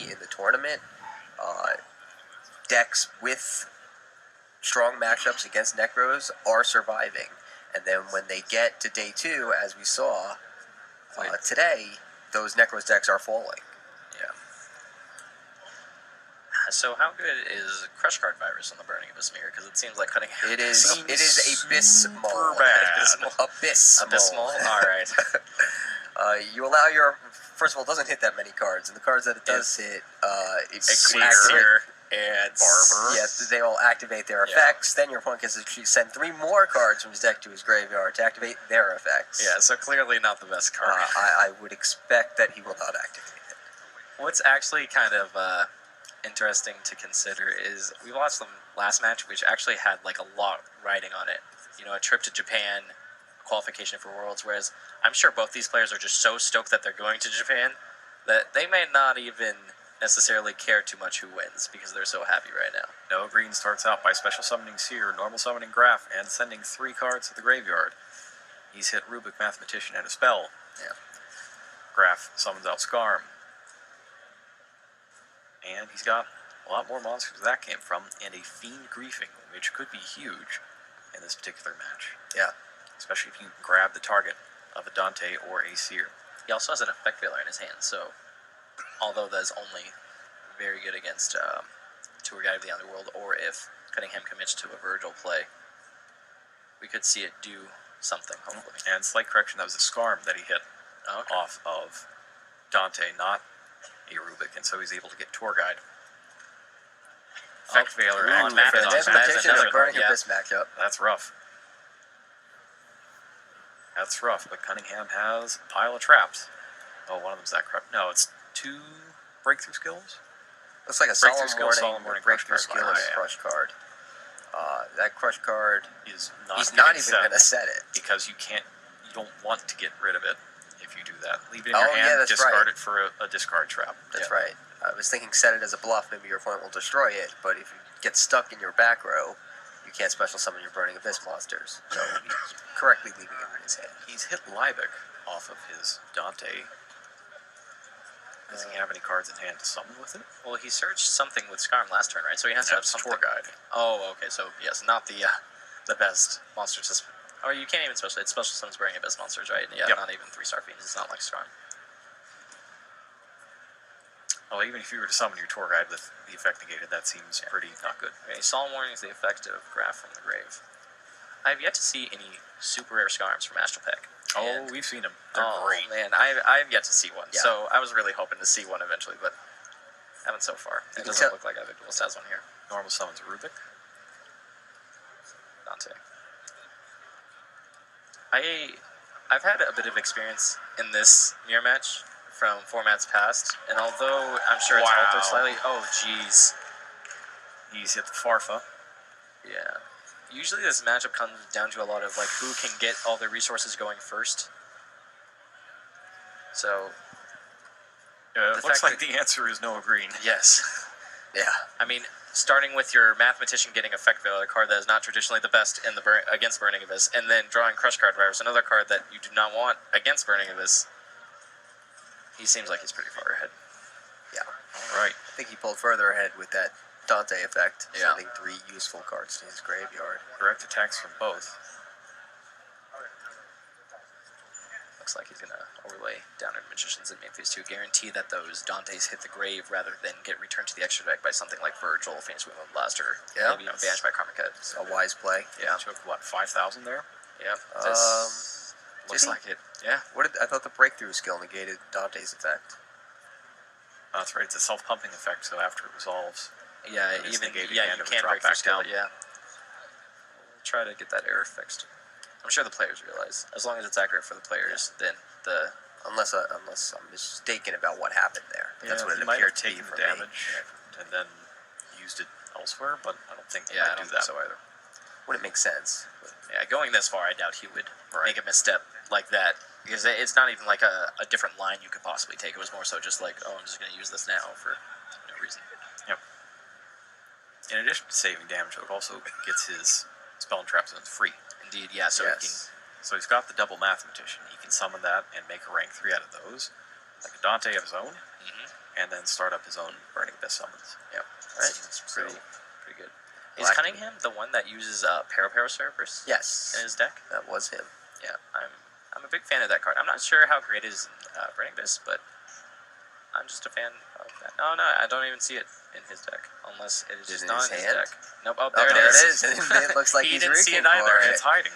in the tournament, decks with strong matchups against Necros are surviving. And then when they get to day 2, as we saw today, those Necros decks are falling. Yeah. So how good is Crush Card Virus on the Burning Abyss Mirror? Because it seems like cutting it is abysmal. Abysmal. Abysmal? Alright. You allow your... First of all, it doesn't hit that many cards. And the cards that it does hit... Clear and Barber. Yeah, they all activate their effects. Then your opponent gets to send 3 more cards from his deck to his graveyard to activate their effects. Yeah, so clearly not the best card. I would expect that he will not activate it. What's actually kind of interesting to consider is we watched the last match, which actually had like a lot riding on it. You know, a trip to Japan, qualification for Worlds, whereas I'm sure both these players are just so stoked that they're going to Japan that they may not even necessarily care too much who wins because they're so happy right now. No, Green starts out by special summoning Seer, normal summoning Graph, and sending 3 cards to the graveyard. He's hit Rubik, Mathematician, and a spell. Yeah. Graph summons out Skarm. And he's got a lot more monsters where that came from, and a Fiend Griefing, which could be huge in this particular match. Yeah. Especially if you grab the target of a Dante or a Seer. He also has an Effect Veiler in his hand, so although that is only very good against Tour Guide of the Underworld, or if Cunningham commits to a Virgil play, we could see it do something, hopefully. And slight correction, that was a Skarm that he hit off of Dante, not a Rubik, and so he's able to get Tour Guide. Effect Veiler activated on Mathematician Burning Abyss matchup. That's rough. That's rough, but Cunningham has a pile of traps. Oh, one of them's that crap. No, it's 2 breakthrough skills? Looks like a Solemn Warning breakthrough skill crush card. That crush card is not. He's not even going to set it because you don't want to get rid of it if you do that. Leave it in your hand, discard it for a discard trap. That's right. I was thinking set it as a bluff. Maybe your opponent will destroy it, but if you get stuck in your back row, you can't special summon your Burning Abyss monsters. So he's correctly leaving it in his hand. He's hit Liebig off of his Dante. Does he have any cards in hand to summon with it? Well, he searched something with Skarm last turn, right? So he has to have something. Tour Guide. Oh, okay. So yes, not the best monster system. Or you can't even special. It's special summons Burning Abyss monsters, right? Yeah, not even 3-star fiends. It's not like Skarm. Well, even if you were to summon your Tour Guide with the effect negated, that seems pretty not good. Okay, Solemn Warning is the effect of Graph from the Grave. I have yet to see any super rare Skarms from Astral Pack. Oh, we've seen them. They're great. Man, I've yet to see one. Yeah. So I was really hoping to see one eventually, but haven't so far. It doesn't look like Epic Duelist has one here. Normal summons Rubik. Dante. I've had a bit of experience in this mirror match from formats past, and although I'm sure it's altered slightly, oh jeez. He's hit the Farfa. Yeah. Usually this matchup comes down to a lot of like who can get all their resources going first. So it looks like the answer is no green. Yes. Yeah. I mean, starting with your Mathematician getting Effect Veiler, a card that is not traditionally the best in the against Burning Abyss, and then drawing Crush Card Virus, another card that you do not want against Burning Abyss. He seems like he's pretty far ahead. Yeah. All right. I think he pulled further ahead with that Dante effect, sending 3 useful cards to his graveyard. Direct attacks from both. Looks like he's going to overlay Downward Magicians and Phase 2, guarantee that those Dantes hit the grave rather than get returned to the extra deck by something like Virgil, Famous Women Blaster, maybe even banished by Karma Cut. A wise play. Yeah. Took, what, 5,000 there? Yeah. Looks like it. Yeah. I thought the breakthrough skill negated Dante's effect. Oh, that's right. It's a self-pumping effect, so after it resolves... Yeah, you can't break through skill, yeah. We'll try to get that error fixed. I'm sure the players realize. As long as it's accurate for the players, then the... Unless I'm mistaken about what happened there. But that's what it might appeared have to be taken for the damage and then used it elsewhere, but I don't think I don't think so either. Wouldn't make sense. But, yeah, going this far, I doubt he would make a misstep like that. Because it's not even like a different line you could possibly take. It was more so just like, oh, I'm just going to use this now for no reason. Yep. In addition to saving damage, it also gets his spell and trap zones free. Indeed, yeah. So so he's got the double Mathematician. He can summon that and make a rank 3 out of those, like a Dante of his own. and then start up his own Burning Abyss summons. Yep. Right. It's So, pretty good. Is Cunningham the one that uses Para Cerberus yes. in his deck? That was him. Yeah, I'm a big fan of that card. I'm not sure how great it is in Burning Abyss, but I'm just a fan of that. No, I don't even see it in his deck, unless it is just not in his deck. Nope. Oh, there it is. It looks like he he's didn't see it reaching either. for it. It's hiding.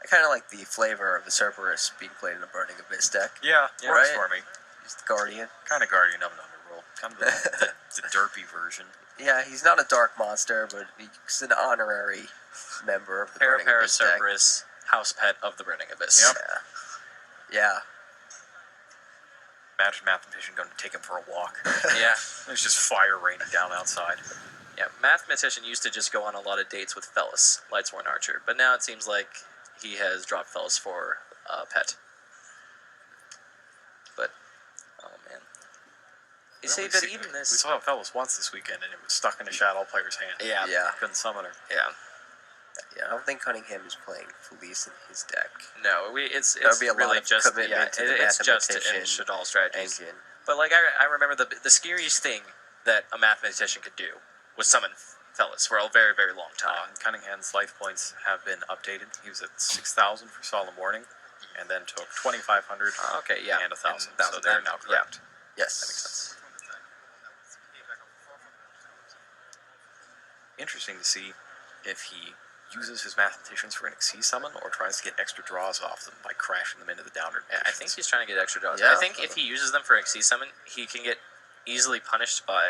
I kind of like the flavor of the Cerberus being played in a Burning Abyss deck. Yeah, works right? for me. He's the Guardian. Kind of Guardian of an Underworld. Kind of the derpy version. Yeah, he's not a dark monster, but he's an honorary member of the Burning Para Abyss deck. Cerberus, house pet of the Burning Abyss. Yep. Yeah. Imagine Mathematician going to take him for a walk. Yeah. There's just fire raining down outside. Yeah, Mathematician used to just go on a lot of dates with Fellas, Lightsworn Archer, but now it seems like he has dropped Fellas for Pet. But, oh man. You say that even We this... saw Fellas once this weekend, and it was stuck in a Shadow player's hand. Yeah. Yeah. Couldn't summon her. Yeah. Yeah, I don't think Cunningham is playing Felice in his deck. No, it's That'd be a lot really of just commitment to the it's just mathematician in Shadal strategies. engine. But like I remember the scariest thing that a mathematician could do was summon Fellas for a very, very long time. Cunningham's life points have been updated. He was at 6,000 for Solemn Warning, and then took 2,500 Okay, yeah. and 1,000. And So they're now correct. Yes. That makes sense. Interesting to see if he uses his Mathematicians for an Xyz summon or tries to get extra draws off them by crashing them into the downward. Yeah, I think he's trying to get extra draws. Yeah. I think if he uses them for Xyz summon, he can get easily punished by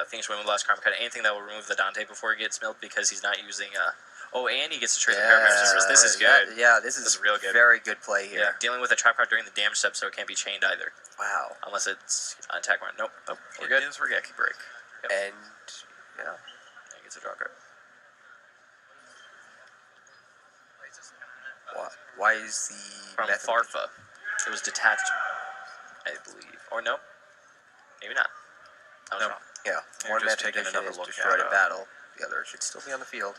Phoenix Women Blast, Karma Cut, anything that will remove the Dante before he gets milled because he's not using and he gets to trade the Parametric. This is good. This is real good. Very good play here. Yeah, dealing with a trap card during the damage step so it can't be chained either. Wow. Unless it's an attack run. Nope. We're It good. is Regeki Break. Yep. And yeah. He gets a draw card. Why is the From Farfa. It was detached, I believe. Or no? Maybe not. I was No. wrong. Yeah, You're one just taking mathematician another is look destroyed at, in battle. The other should still be on the field.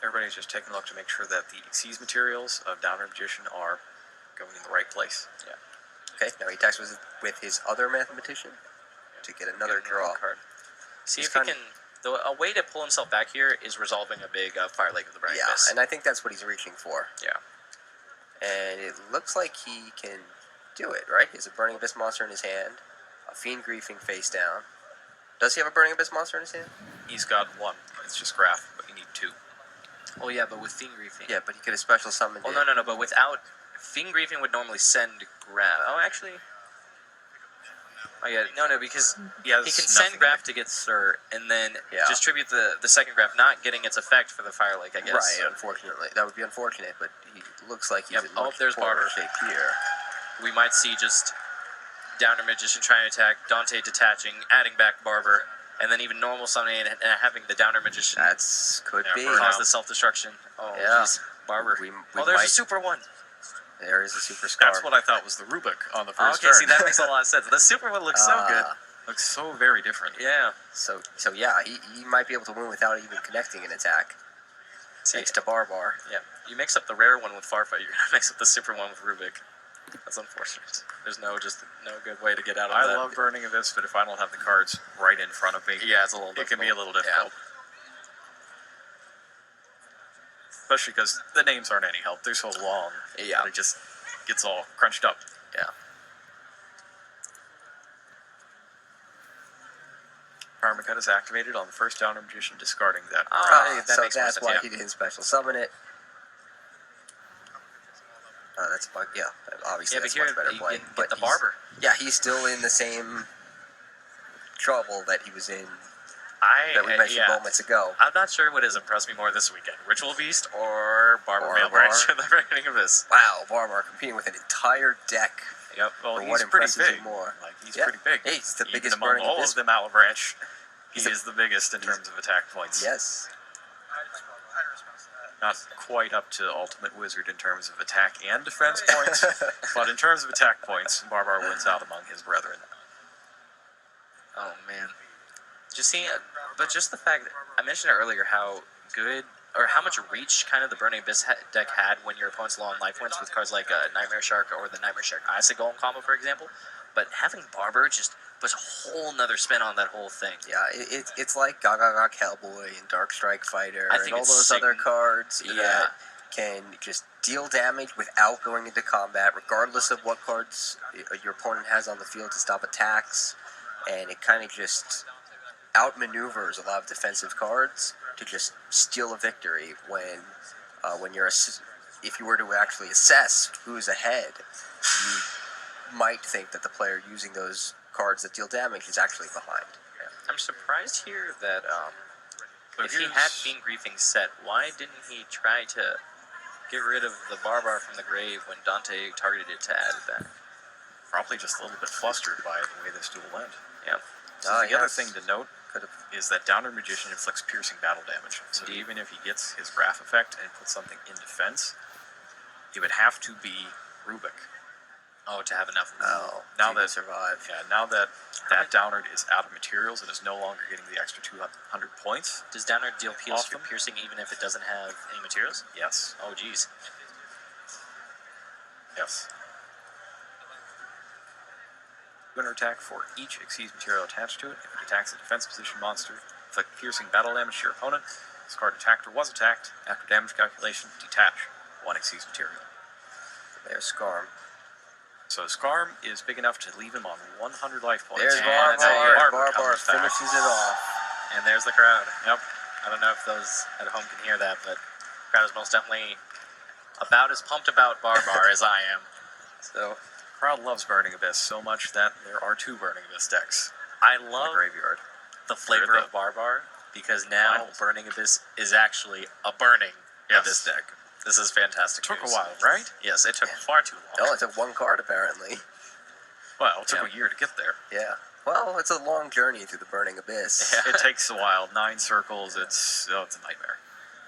Everybody's just taking a look to make sure that the Xyz materials of Downward Magician are going in the right place. Yeah. Okay, now he attacks with his other mathematician to get another draw. Card. See He's if he kinda- can... A way to pull himself back here is resolving a big Fire Lake of the Burning Yeah, Abyss. and I think that's what he's reaching for. Yeah. And it looks like he can do it, right? He has a Burning Abyss monster in his hand, a Fiend Griefing face down. Does he have a Burning Abyss monster in his hand? He's got one. It's just Graph, but you need two. Oh yeah, but with Fiend Griefing. Yeah, but he could have special summoned Oh it. no, but without... Fiend Griefing would normally send Graph. Oh, actually... Oh yeah, no, because He has he can nothing send Graph to get Sir, and then Yeah. distribute the second Graph, not getting its effect for the Fire Lake, I guess. Right, unfortunately. That would be unfortunate, but he looks like he's Yep. in Oh, much there's poorer Barber. shape here. We might see just Downer Magician trying to attack, Dante detaching, adding back Barber, and then even normal summoning and having the Downer Magician Could Yeah, be. for cause now. the self-destruction. Oh, Yeah. jeez. Barber. We Oh, there's a might- super one. There is a super scar. That's what I thought was the Rubik on the Oh, first okay, turn. see, that makes a lot of sense. The super one looks so good. Looks so very different. Yeah. So yeah, he might be able to win without even connecting an attack. See, Thanks to Barbar. yeah. You mix up the rare one with Farfa, you're going to mix up the super one with Rubik. That's unfortunate. There's no good way to get out of I that. love Burning Abyss, but if I don't have the cards right in front of me, Yeah, it's a little it difficult. can be a little difficult. Especially because the names aren't any help. They're so long. Yeah. It just gets all crunched up. Yeah. Karma Cut is activated on the first Downer Magician, discarding that. That so makes more that's sense, why yeah. he didn't special summon it. That's a yeah. Obviously, Yeah, but that's here much better you play. get the Barber. Yeah, he's still in the same trouble that he was in that we mentioned yeah. moments ago. I'm not sure what has impressed me more this weekend: Ritual Beast or Barber Mail Barbar. Branch at the beginning of this. Wow, Barbar competing with an entire deck. Yep. Well, For he's what pretty impresses you big. more? Like, he's Yeah. pretty big. Hey, he's the Even biggest among Burning all Abyss. of them, Malabranch. He He's a- is the biggest in terms of attack points. Yes. Not quite up to Ultimate Wizard in terms of attack and defense points, but in terms of attack points, Barbar wins out among his brethren. Oh man. Just seeing, but just the fact that I mentioned earlier how good or how much reach kind of the Burning Abyss deck had when your opponent's low on life points with cards like Nightmare Shark or the Nightmare Shark Acid Golem combo, for example. But having Barber just puts a whole nother spin on that whole thing. Yeah, it's like Gaga Cowboy and Dark Strike Fighter I and think all it's those sick. other cards Yeah. that can just deal damage without going into combat, regardless of what cards your opponent has on the field to stop attacks. And it kind of just outmaneuvers a lot of defensive cards to just steal a victory when you're if you were to actually assess who's ahead, you might think that the player using those cards that deal damage is actually behind. I'm surprised here that But if he here's- had Fiend Griefing set, why didn't he try to get rid of the Barbar from the grave when Dante targeted it to add it back? Probably just a little bit flustered by the way this duel went. Yeah. So the other yes. thing to note Could've- is that Downward Magician inflicts piercing battle damage. So Indeed. even if he gets his Wrath effect and puts something in defense, it would have to be Rubik. Oh, to have enough. Oh, Now so you can that- survive. Yeah, now that Downward is out of materials and is no longer getting the extra 200 points, Does Downer deal Pierce for Awesome. piercing even if it doesn't have any materials? yes, Oh, geez. yes. Winner attack for each Exceeds material attached to it. If it attacks a defense position monster, inflict piercing battle damage to your opponent. This card attacked or was attacked. After damage calculation, detach one Exceeds material. There's Scarm. So Scarm is big enough to leave him on 100 life points. There's And Barbar. Barbar Barbar comes back. finishes it off. And there's the crowd. Yep. I don't know if those at home can hear that, but the crowd is most definitely about as pumped about Barbar as I am. So Crowd loves Burning Abyss so much that there are 2 Burning Abyss decks I in the love graveyard. the flavor They're of Barbar because now Finals. Burning Abyss is actually a burning Yes. Abyss deck. This is fantastic. Took a news. while, right? Yes, it took far too long. No, it took one card apparently. Well, it took Yeah. a year to get there. Yeah. Well, it's a long journey through the Burning Abyss. Yeah. It takes a while. 9 circles. It's a nightmare.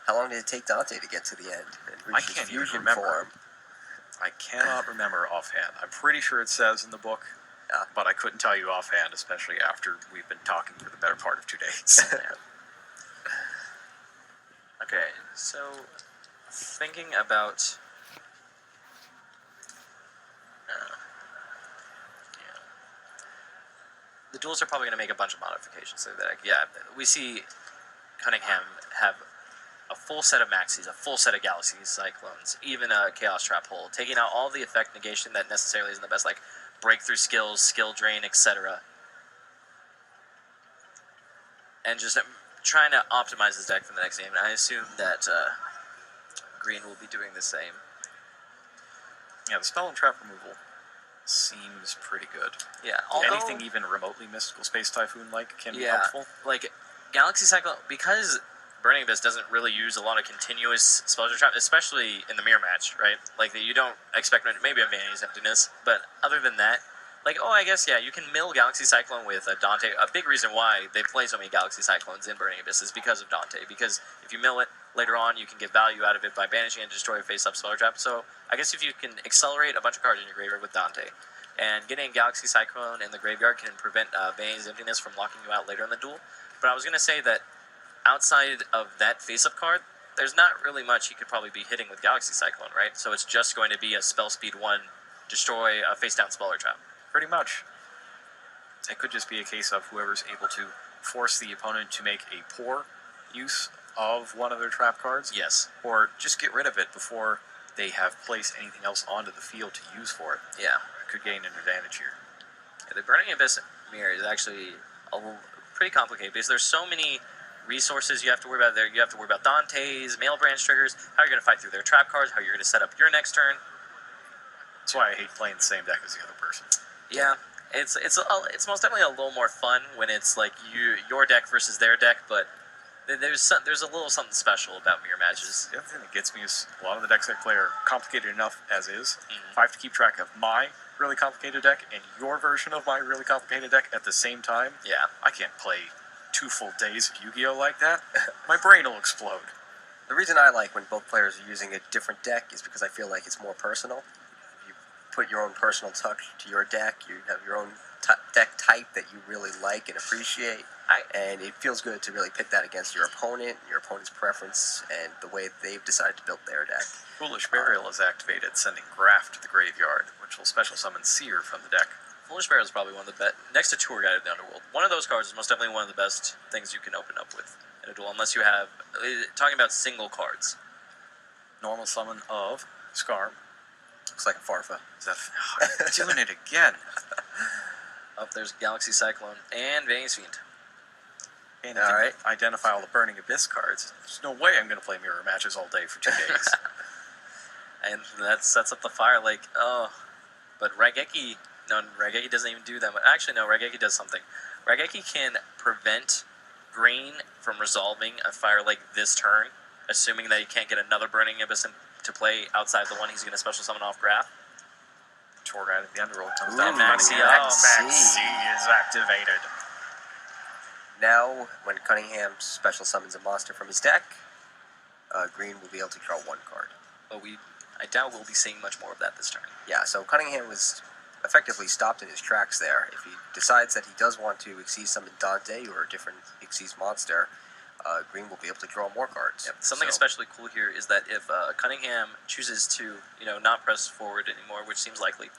How long did it take Dante to get to the end? And reach I his can't even fusion remember. form? I cannot remember offhand. I'm pretty sure it says in the book, Yeah. but I couldn't tell you offhand, especially after we've been talking for the better part of 2 days. Okay, so thinking about yeah. The duels are probably going to make a bunch of modifications to the deck. Yeah, we see Cunningham have a full set of maxis, a full set of Galaxy Cyclones, even a Chaos Trap Hole, taking out all the effect negation that necessarily isn't the best, like breakthrough skills, skill drain, etc. And just trying to optimize his deck for the next game. And I assume that Green will be doing the same. Yeah, the spell and trap removal seems pretty good. Yeah, although Anything even remotely Mystical Space Typhoon-like can be Yeah. helpful. like Galaxy Cyclone, because Burning Abyss doesn't really use a lot of continuous spells or trap, especially in the mirror match, right? Like you don't expect maybe a Vanity's Emptiness, but other than that, like I guess you can mill Galaxy Cyclone with a Dante. A big reason why they play so many Galaxy Cyclones in Burning Abyss is because of Dante. Because if you mill it later on, you can get value out of it by banishing and destroy a face-up spell or trap. So I guess if you can accelerate a bunch of cards in your graveyard with Dante, and getting Galaxy Cyclone in the graveyard can prevent Vanity's Emptiness from locking you out later in the duel. But I was gonna say that outside of that face-up card, there's not really much you could probably be hitting with Galaxy Cyclone, right? So it's just going to be a spell speed 1, destroy a face-down spell or trap. Pretty much. It could just be a case of whoever's able to force the opponent to make a poor use of one of their trap cards, Yes. or just get rid of it before they have placed anything else onto the field to use for it. Yeah. Could gain an advantage here. The Burning Abyss mirror is actually pretty complicated because there's so many resources you have to worry about there. You have to worry about Dante's, Mail Branch triggers, how you're going to fight through their trap cards, how you're going to set up your next turn. That's why I hate playing the same deck as the other person. Yeah, it's most definitely a little more fun when it's like your deck versus their deck, but there's a little something special about mirror matches. The other thing that gets me is a lot of the decks I play are complicated enough as is. Mhm. If I have to keep track of my really complicated deck and your version of my really complicated deck at the same time, Yeah. I can't play 2 full days of Yu-Gi-Oh! Like that. My brain will explode. The reason I like when both players are using a different deck is because I feel like it's more personal. You put your own personal touch to your deck. You have your own deck type that you really like and appreciate. And it feels good to really pit that against your opponent's preference, and the way they've decided to build their deck. Foolish Burial is activated, sending Graf to the graveyard, which will special summon Seer from the deck. Foolish Burial is probably one of the best, next to Tour Guide of the Underworld. One of those cards is most definitely one of the best things you can open up with in a duel, unless you have, talking about single cards. Normal summon of Scarm. Looks like a Farfa. Is that doing it again? Up there's Galaxy Cyclone and Vanity's Fiend. And if you identify all the Burning Abyss cards, there's no way I'm going to play mirror matches all day for 2 days. And that sets up the Fire Lake. Oh, but Raigeki, no, Raigeki doesn't even do that. Actually, no, Raigeki does something. Raigeki can prevent green from resolving a Fire Lake this turn, assuming that he can't get another Burning Abyss to play outside the one he's going to special summon off Graf. Tour Guide of the Underworld comes Ooh, down. Maxi. Maxi is activated. Now, when Cunningham special summons a monster from his deck, green will be able to draw 1 card. But I doubt we'll be seeing much more of that this turn. Yeah, so Cunningham was effectively stopped in his tracks there. If he decides that he does want to Xyz summon Dante or a different Xyz monster, green will be able to draw more cards. Yep. Something especially cool here is that if Cunningham chooses to, not press forward anymore, which seems likely,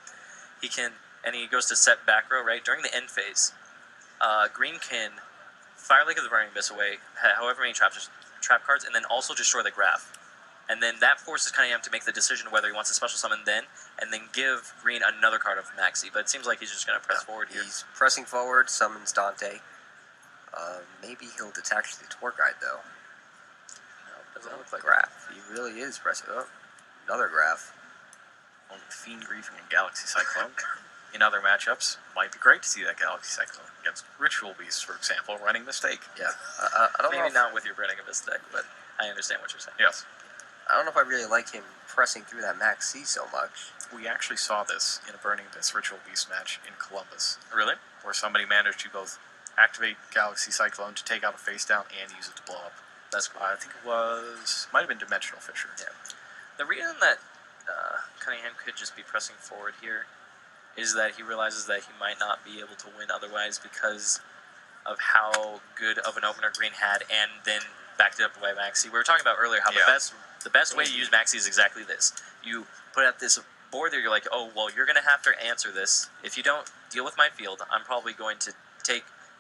he can, and he goes to set back row, right? During the end phase, green can Fire Lake of the Burning Abyss away, however many trap cards, and then also destroy the Graf. And then that forces Cunningham to make the decision whether he wants to special summon then, and then give green another card of Maxi. But it seems like he's just going to press forward here. He's pressing forward, summons Dante. Maybe he'll detach the Tour Guide, though. No, doesn't look like Graf. He really is pressing. Oh, another Graf. Only Fiend Griefing and Galaxy Cyclone. In other matchups, might be great to see that Galaxy Cyclone against Ritual Beast, for example, running Mistake. Yeah. I don't know Maybe not with your Burning Abyss deck, but I understand what you're saying. Yes. I don't know if I really like him pressing through that Maxi so much. We actually saw this in a Burning Abyss Ritual Beast match in Columbus, Really? where somebody managed to both activate Galaxy Cyclone to take out a face down and use it to blow up. That's cool. I think it might have been Dimensional Fisher. Yeah. The reason that Cunningham could just be pressing forward here is that he realizes that he might not be able to win otherwise because of how good of an opener green had, and then backed it up by Maxi. We were talking about earlier how the best way to use Maxi is exactly this. You put out this board there, you're like, oh, well, you're going to have to answer this. If you don't deal with my field, I'm probably going to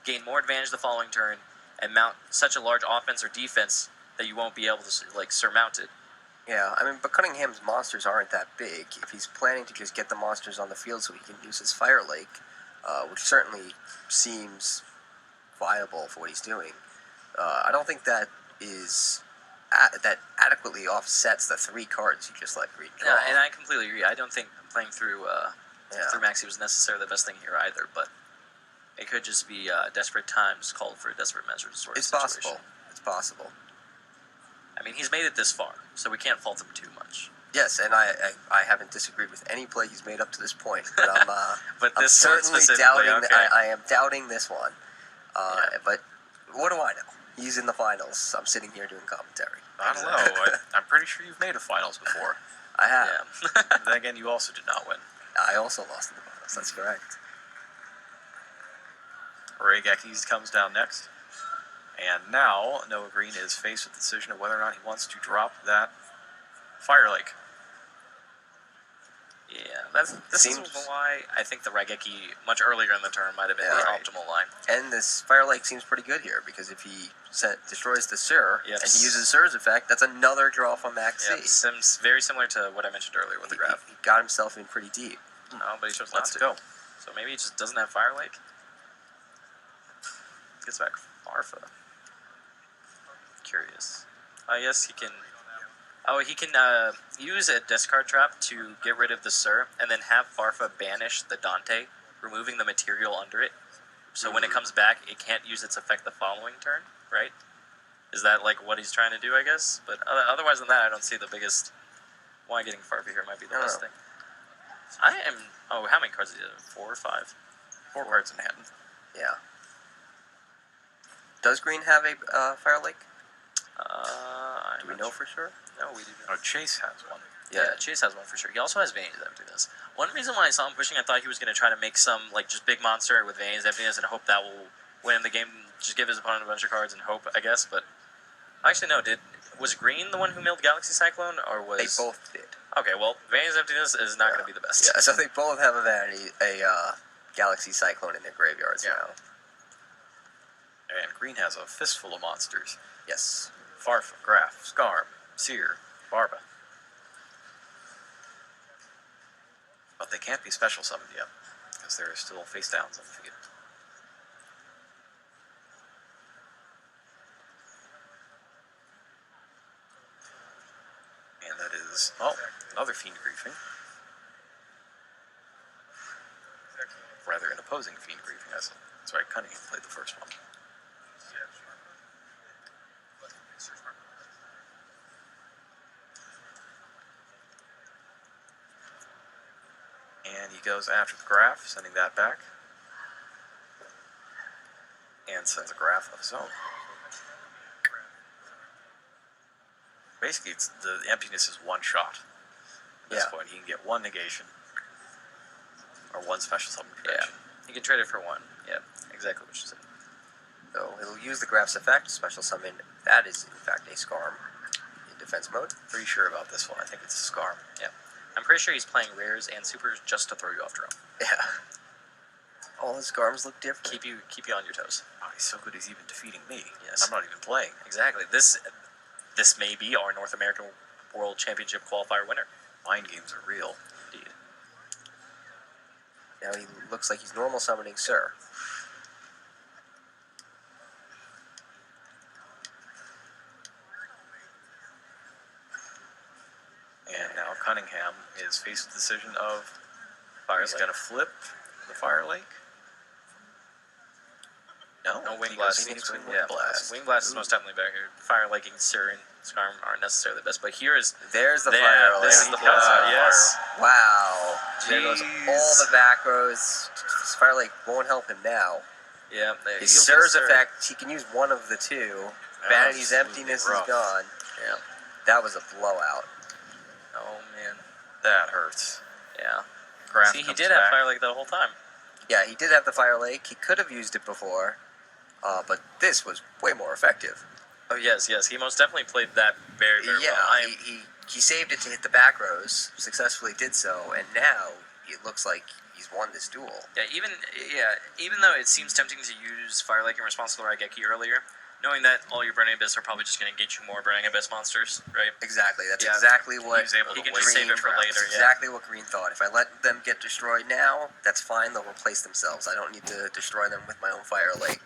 gain more advantage the following turn and mount such a large offense or defense that you won't be able to surmount it. Yeah, but Cunningham's monsters aren't that big. If he's planning to just get the monsters on the field so he can use his Fire Lake, which certainly seems viable for what he's doing, I don't think that that adequately offsets the 3 cards you just let green draw. Yeah, and I completely agree. I don't think playing through Maxi was necessarily the best thing here either, but it could just be desperate times called for desperate measures sort of situation. Possible. It's possible. I mean, he's made it this far, so we can't fault him too much. Yes, and I haven't disagreed with any play he's made up to this point, but I'm but I'm this certainly doubting. I am doubting this one. But what do I know? He's in the finals. I'm sitting here doing commentary. I don't know. I'm pretty sure you've made a finals before. I have. Yeah. But then again, you also did not win. I also lost in the finals. That's correct. Raigeki comes down next. And now, Noah Green is faced with the decision of whether or not he wants to drop that Fire Lake. Yeah, this is why I think the Raigeki much earlier in the turn might have been the optimal line. And this Fire Lake seems pretty good here, because if he destroys the Sur, and he uses Sur's effect, that's another draw from Maxi. Yep, seems very similar to what I mentioned earlier with the Graf. He got himself in pretty deep. No, but he chose not Let's to. go. So maybe he just doesn't have Fire Lake? Gets back Farfa. Curious. Yes, he can... Oh, he can use a discard trap to get rid of the Sur, and then have Farfa banish the Dante, removing the material under it. So when it comes back, it can't use its effect the following turn, right? Is that like what he's trying to do, I guess? But otherwise than that, I don't see the biggest... Why getting Farfa here might be the best thing. I am... Oh, how many cards did he have? 4 or 5? 4 cards in hand. Yeah. Does Green have a Fire Lake? Do we know for sure? No, we do not. Oh, Chase has one. Yeah, Chase has one for sure. He also has Vanya's Emptiness. One reason why I saw him pushing, I thought he was going to try to make some like just big monster with Vanya's Emptiness and hope that will win him the game. Just give his opponent a bunch of cards and hope, I guess. But actually, no. Was Green the one who milled Galaxy Cyclone, or was They both did. Okay, well, Vanya's Emptiness is not going to be the best. Yeah, so they both have a Galaxy Cyclone in their graveyards now. And Green has a fistful of monsters. Yes. Farfa, Graf, Skarm, Seer, Barba. But they can't be special summoned yet, because there are still face downs on the field. And that is, another Fiend Griefing. Rather, an opposing Fiend Griefing. That's right, Cunningham played the first one. And he goes after the Graph, sending that back. And sends a Graph of his own. Basically, the emptiness is one shot. At this point, he can get one negation. Or one special summon protection. Yeah, he can trade it for one. Yeah, exactly what you said. So he'll use the Graph's effect, special summon. That is, in fact, a Skarm in defense mode. Pretty sure about this one. I think it's a Skarm. Yeah. I'm pretty sure he's playing rares and supers just to throw you off drum. Yeah. All his Skarms look different. Keep you on your toes. Oh, he's so good he's even defeating me. Yes. And I'm not even playing. Exactly. This may be our North American World Championship qualifier winner. Mind games are real. Indeed. Now he looks like he's normal summoning Sir. And now Cunningham is faced with the decision of he's Lake. going to flip the Fire Lake. No, Wing he Blast. goes Phoenix Wing Yeah, Blast. Wing Blast is most definitely better here. Fire Laking, Sir, and Skarm aren't necessarily the best, but here is There's the there. Fire Lake. This is the fire. Yes. Wow. There goes Jeez. all the back rows. Fire Lake won't help him now. Yeah. His Sir's effect, he can use one of the two. Vanity's Absolutely Emptiness rough. is gone. Yeah. That was a blowout. Oh man. That hurts. Yeah. Graph See, he comes did have back. Fire Lake the whole time. Yeah, he did have the Fire Lake. He could have used it before, but this was way more effective. Oh yes. He most definitely played that very, very Yeah, well. he saved it to hit the back rows, successfully did so, and now it looks like he's won this duel. Even though it seems tempting to use Fire Lake in response to the Raigeki earlier, knowing that all your Burning Abyss are probably just going to get you more Burning Abyss monsters, right? Exactly. That's Yeah, exactly what he was able He to can just wait. save it for later. That's Yeah. exactly what Green thought. If I let them get destroyed now, that's fine. They'll replace themselves. I don't need to destroy them with my own Fire Lake.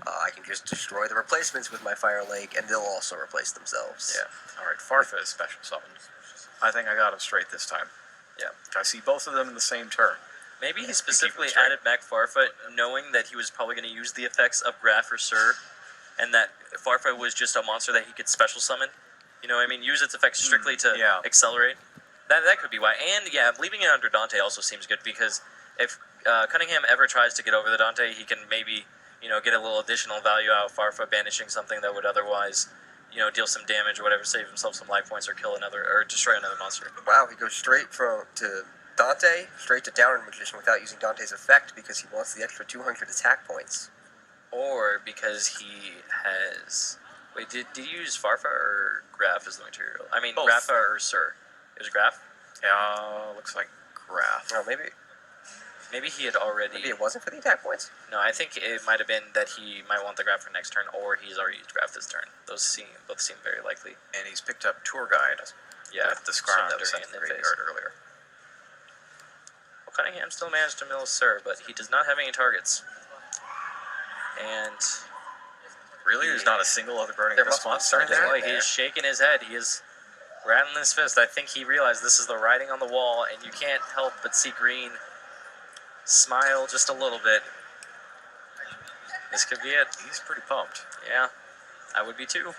I can just destroy the replacements with my Fire Lake, and they'll also replace themselves. Yeah. All right, Farfa is special summoned. I think I got him straight this time. Yeah. I see both of them in the same turn. Maybe he keep specifically it straight. added back Farfa, knowing that he was probably going to use the effects of Graph or Sir, and that Farfa was just a monster that he could special summon. You know what I mean? Use its effects strictly to accelerate. That could be why. And yeah, leaving it under Dante also seems good, because if Cunningham ever tries to get over the Dante, he can maybe get a little additional value out of Farfa, banishing something that would otherwise deal some damage or whatever, save himself some life points, or kill another, or destroy another monster. Wow, he goes straight to Dante, straight to Downward Magician without using Dante's effect because he wants the extra 200 attack points. Or because he has... Wait, did you use Farfa or Graph as the material? I mean, Both. Grapha or Sir? It was Graph? Looks like Graph. Oh, maybe Maybe he had already... it wasn't for the attack points? No, I think it might have been that he might want the Graph for next turn, or he's already used Graph this turn. Both seem very likely. And he's picked up Tour Guide. Yeah, With the Skarm that Surrendering was sent in to the the face. graveyard earlier. Well, Cunningham still managed to mill Sir, but he does not have any targets. And... Really? There's not a single other Burning There Abyss must be monster in something there? Boy, he is shaking his head. He is rattling his fist. I think he realized this is the writing on the wall, and you can't help but see Green smile just a little bit. This could be it. He's pretty pumped. Yeah, I would be too.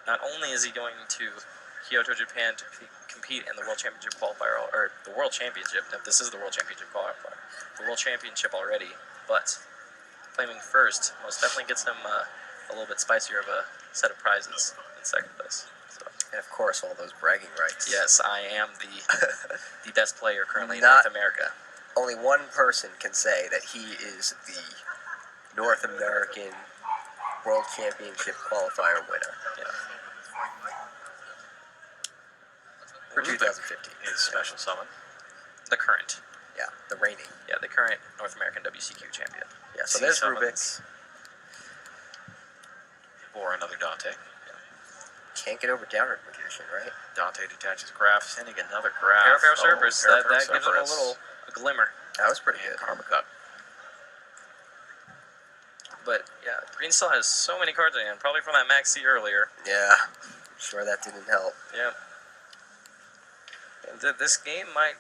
Not only is he going to Kyoto, Japan to compete in the World Championship qualifier, or the World Championship, no, this is the World Championship qualifier, the World Championship already, but claiming first most definitely gets him a little bit spicier of a set of prizes in second place. So And of course, all those bragging rights. Yes, I am the best player currently in Not- North America. Only one person can say that he is the North American World Championship qualifier winner Yeah. for 2015. Is special summon. The current. Yeah, the reigning. Yeah, the current North American WCQ champion. Yeah, so C there's summons. Rubik. Or another Dante. Can't get over Downward Magician, right? Dante detaches graph, sending another graph. Parapara Cerberus, that gives him a Cerberus. little glimmer. That was pretty And good. Karma Cut. But yeah, Green still has so many cards in hand, probably from that Max C earlier. Yeah, I'm sure that didn't help. Yeah. And this game might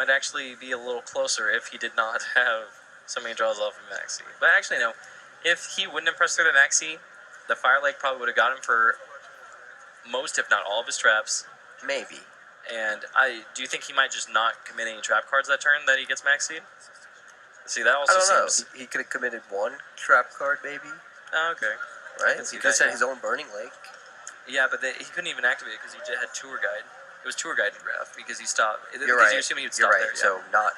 actually be a little closer if he did not have so many draws off of Maxi. But actually, no. If he wouldn't have pressed through the Maxi, the Fire Lake probably would have got him for most, if not all, of his traps. Maybe. And do you think he might just not commit any trap cards that turn that he gets Maxi'd? See, that also I don't know. seems... He could have committed one trap card, maybe, Oh, okay. right? can see He could have that, had yeah. his own Burning Lake. Yeah, but he couldn't even activate it because he had Tour Guide. It was Tour Guide and Graph because he stopped. You're because right. you're assuming he'd You're stop right. there. So not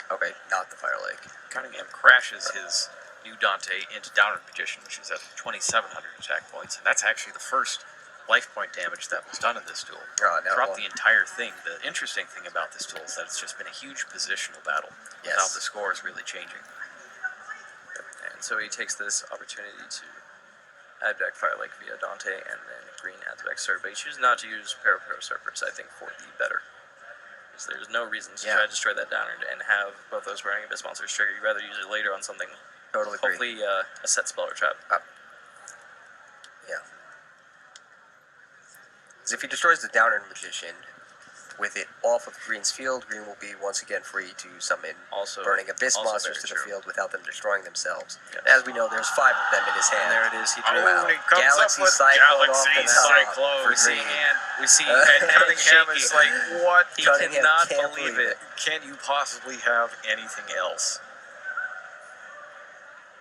the Fire Lake. Cunningham crashes his new Dante into Downward Magician, which is at 2,700 attack points, and that's actually the first life point damage that was done in this duel. Oh, no, Throughout well, the entire thing, the interesting thing about this duel is that it's just been a huge positional battle without Yes. the scores really changing. And so he takes this opportunity to add back Fire Lake via Dante, and then Green adds back Cerberus. But he chooses not to use Parapara Cerberus, I think, for the better. Because there's no reason to try to destroy that Downward and have both those Burning Abyss monsters trigger. You'd rather use it later on something, Totally agree. hopefully a set spell or trap. Yeah. Because if he destroys the Downward Magician with it off of Green's field, Green will be once again free to summon Also, Burning Abyss also monsters very to the true. field without them destroying themselves. Yes. As we know, there's 5 of them in his hand. And there it is. He drew wow. he comes Galaxy up with Cyclone off Galaxy the top Cyclone. for Green. And we see And Cunningham shaky. is like, what? He Cunningham cannot can't believe believe it. Can you possibly have anything else?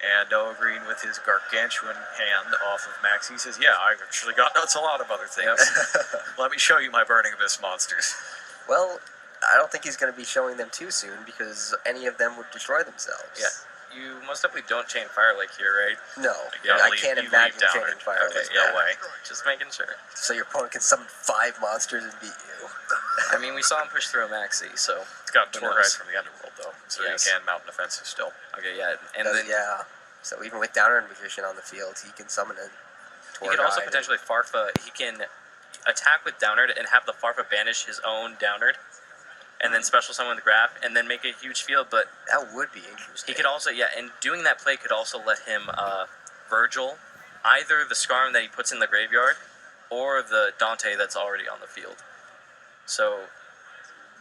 And Noah Green with his gargantuan hand off of Max, he says, yeah, I've actually got notes a lot of other things. Let me show you my Burning Abyss monsters. Well, I don't think he's going to be showing them too soon because any of them would destroy themselves. Yeah. You most definitely don't chain Fire Lake here, right? No, Yeah, I leave- can't you imagine leave chaining Downward. Fire Okay, Lake. no way. Just making sure. So your opponent can summon 5 monsters and beat you. I mean, we saw him push through a Maxi, so... It's got Who Tour knows? Guide from the Underworld, though, so Yes. you can mount an offensive still. Okay, yeah. And Does- then yeah. So even with Downward Magician on the field, he can summon a he Tour could also Guide potentially Farfa... He can attack with Downward and have the Farfa banish his own Downward, and then special summon with Graph, and then make a huge field, but and that would be interesting. he could also... Yeah, and doing that play could also let him Virgil either the Scarm that he puts in the graveyard, or the Dante that's already on the field. So...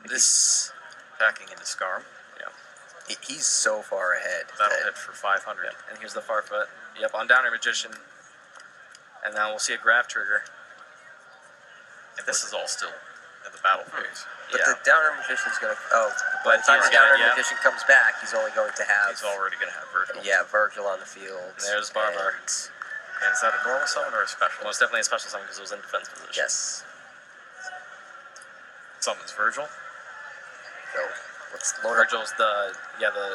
This... Attacking into Scarm. He's so far ahead. That'll that- hit for 500. Yep, and here's the Farfa. Yep, on Downer Magician. And now we'll see a Graph trigger. And this is all still in the battle phase. But Yeah. the Downward Magician's going to... Oh, by But the time he's the gonna- Downward yeah. Magician comes back, he's only going to have... He's already going to have Virgil. Yeah, Virgil on the field. And there's Barbar. And is that a normal summon or a special? Most definitely a special summon because it was in defense position. Yes. Summons Virgil. So, let's load up. Virgil's the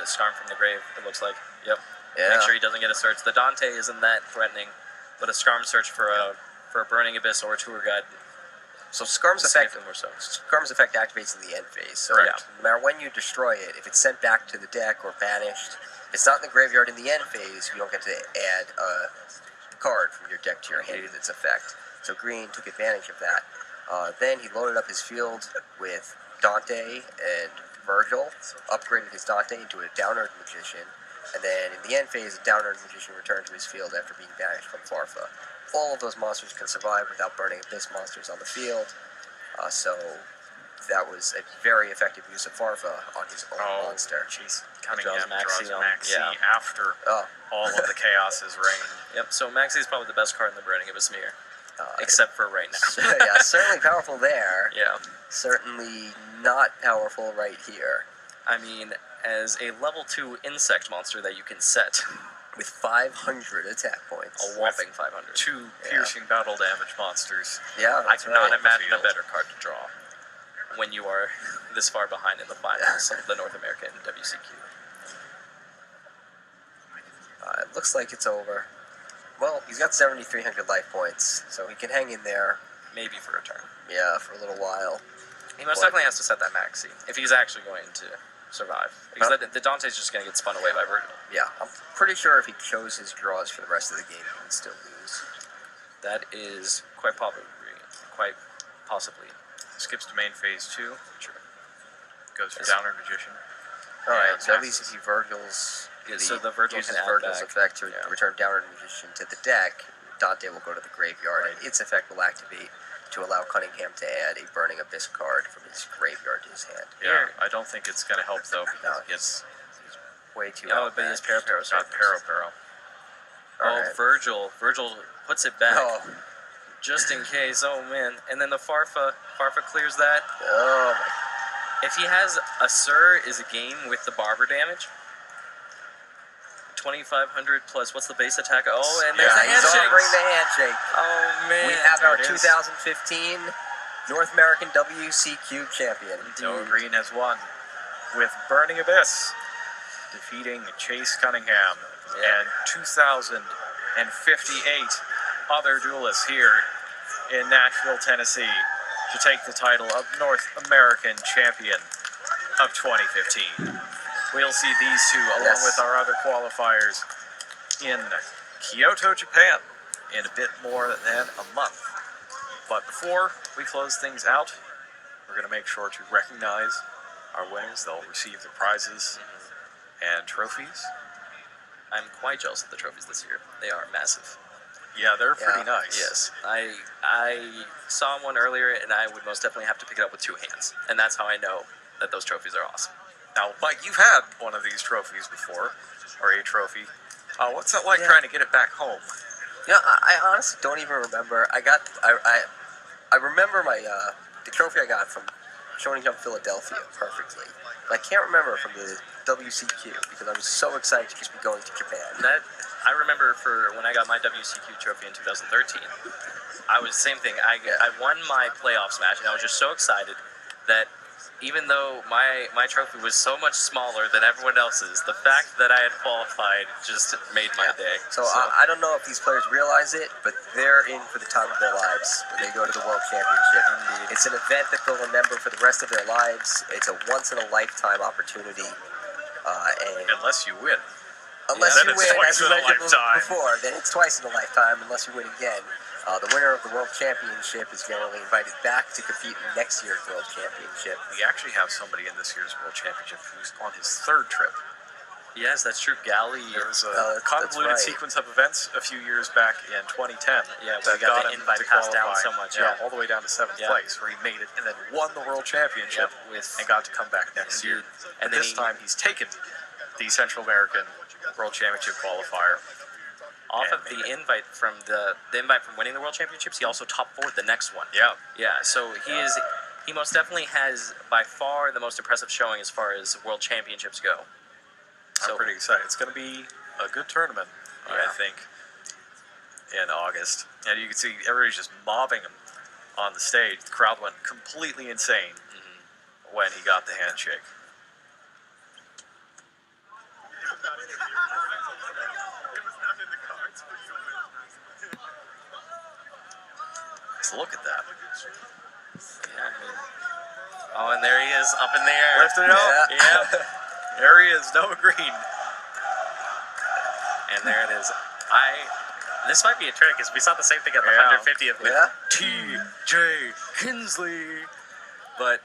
Scarm from the grave, it looks like. Yep. Yeah. Make sure he doesn't get a search. The Dante isn't that threatening, but a Scarm search for a Burning Abyss or a Tour Guide. So Scarm's is effect... significantly more so. Scarm's effect activates in the end phase. So Correct. no matter when you destroy it, if it's sent back to the deck or banished, if it's not in the graveyard in the end phase, you don't get to add a card from your deck to your hand with its effect. So Green took advantage of that. Then he loaded up his field with Dante and Virgil, upgraded his Dante into a Downward Magician, and then in the end phase, a Downward Magician returned to his field after being banished from Farfa. All of those monsters can survive without Burning Abyss monsters on the field, so that was a very effective use of Farfa on his own monster. Jeez. Cunningham Maxi draws on- Maxi yeah. after Oh, all of the chaos is reigned. Yep, so Maxi is probably the best card in the Burning Abyss mirror, uh, except for right now. yeah, certainly powerful there. Yeah. Certainly not powerful right here. I mean, as a level 2 insect monster that you can set, with 500 attack points. A whopping 500. 2 piercing battle damage monsters. Yeah, I that's cannot right. imagine a Field. better card to draw when you are this far behind in the finals of the North American WCQ. It looks like it's over. Well, he's got 7,300 life points, so he can hang in there, Maybe for a turn. yeah, for a little while. He most What? definitely has to set that maxi if he's actually going to survive. Because the Dante's just going to get spun away by Virgil. Yeah, I'm pretty sure if he chose his draws for the rest of the game, he would still lose. That is quite possibly. Skips to main phase 2. Sure. Goes for Yes. Downward Magician. Alright, And so at passes. least if he Virgil's... Yeah, so the Virgil uses can add Virgil's back. effect to Yeah. return Downward Magician to the deck, Dante will go to the graveyard, and its effect will activate to allow Cunningham to add a Burning Abyss card from his graveyard to his hand. Yeah, I don't think it's going to help, though, because No, it's Way too No, out but it's back. Pero. got Pero. Alright. Virgil puts it back Oh, just in case. Oh man! And then the Farfa clears that. oh my. If he has a Sir is a game with the Barber damage. 2,500 plus what's the base attack? Oh, and there's Yeah, a he's handshake. offering the handshake. Oh man! We have our there it is. 2015 North American WCQ champion. Noah Green has won with Burning Abyss, defeating Chase Cunningham and 2,058 other duelists here in Nashville, Tennessee, to take the title of North American Champion of 2015. We'll see these two along Yes. with our other qualifiers in Kyoto, Japan in a bit more than a month. But before we close things out, we're going to make sure to recognize our winners. They'll receive their prizes and trophies. I'm quite jealous of the trophies this year. They are massive. Yeah, they're pretty Yeah. nice. Yes, I saw one earlier, and I would most definitely have to pick it up with two hands, and that's how I know that those trophies are awesome. Now, Mike, you've had one of these trophies before, or a trophy. What's that like Yeah. trying to get it back home? Yeah, I honestly don't even remember. I remember my the trophy I got from Shonen Jump Philadelphia perfectly. But I can't remember from the WCQ because I was so excited to just be going to Japan. That I remember for when I got my WCQ trophy in 2013. I was the same thing. I won my playoffs match, and I was just so excited that even though my trophy was so much smaller than everyone else's, the fact that I had qualified just made my day. So I don't know if these players realize it, but they're in for the time of their lives when they go to the World Championship. Indeed. It's an event that they'll remember for the rest of their lives. It's a once-in-a-lifetime opportunity. And Unless you win. unless then you it's win, twice as we in a mentioned lifetime. before, then it's twice in a lifetime unless you win again. The winner of the World Championship is generally invited back to compete in next year's World Championship. We actually have somebody in this year's World Championship who's on his third trip. Yes, that's true. Galley. There was a that's convoluted right. sequence of events a few years back in 2010. Yeah, that we got the him invite to passed down qualify, so much, Yeah, yeah. all the way down to 7th Yeah. place, where he made it and then won the World Championship Yep, with- and got to come back next year. Indeed. And And then this he- time he's taken the Central American World Championship qualifier. Off And of the invite from the invite from winning the World Championships, he also top forward the next one. Yeah. Yeah, so he most definitely has by far the most impressive showing as far as World Championships go. I'm pretty excited. It's going to be a good tournament, I Yeah. think, in August. And you can see everybody's just mobbing him on the stage. The crowd went completely insane when he got the handshake. Let's look at that. Yeah, I mean, oh, and there he is up in the air. Lifted it up. Yeah. There he is, Noah Green. And there it is. This might be a trick because we saw the same thing at the Yeah. 150th with Yeah. T.J. Kinsley. But